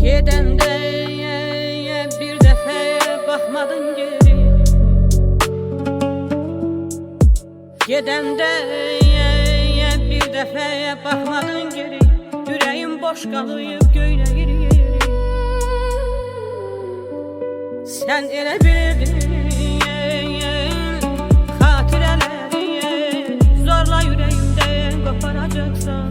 Gedəndə bir dəfə baxmadın geri. Gedəndə bir dəfə baxmadın geri. Ürəyim boş qalıyıb göynəyir yeri. Sən elə bilirdin xatirələri zorla ürəyimdən qoparacaqsan.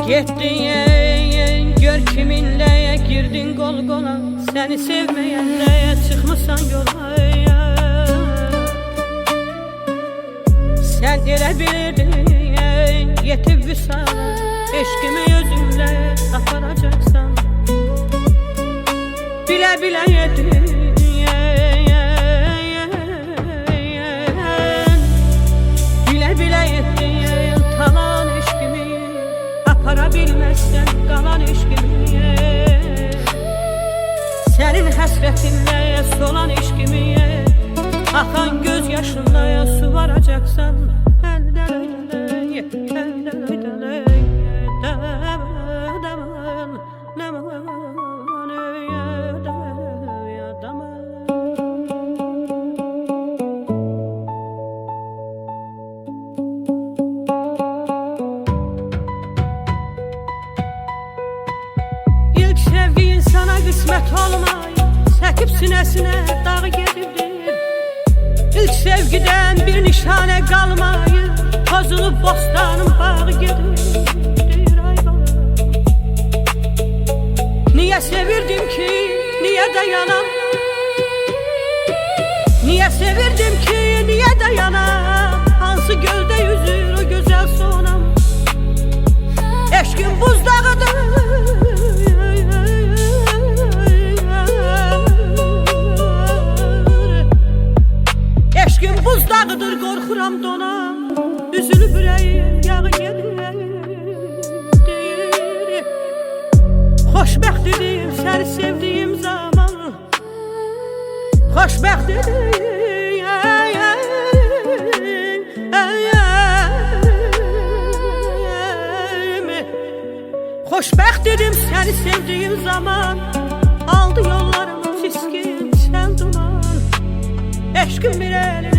Getdin gör kiminlə girdin qol qola. Səni sevməyənlə çıxmısan yola. Sən elə bilirdin yetib vüsala, eşqimi özünlə aparacaqsan. Bilə-bilə yedin, bilə-bilə yedin talan eşqimi. Apara bilməzsən qalan eşqimi. Sənin həsrətinlə solan eşqimi. Axan göz yaşınla su varacaqsan. İlk sevdiğin sana qismət olmayıb, çəkib sinəsinə dağı gedibdir. İlk sevgiden bir nişane qalmayıb, pozulub bostanın bağı gedibdir. Niyə sevirdim ki, niyə dayanam? Niyə sevirdim ki, niyə dayanam? Hansı göldə yüzür o gözəl sonam? Eşqin buzdağıdır, eşqin buzdağıdır, qorxuram donam. Üzülüb ürəyim, yağı gedir. Xoşbəxt idim səni sevdiyim zaman. Xoşbəxt idim, xoşbəxt idim səni sevdiyim zaman. Aldı yollarımı çiskin sən duman. Eşqin bir əli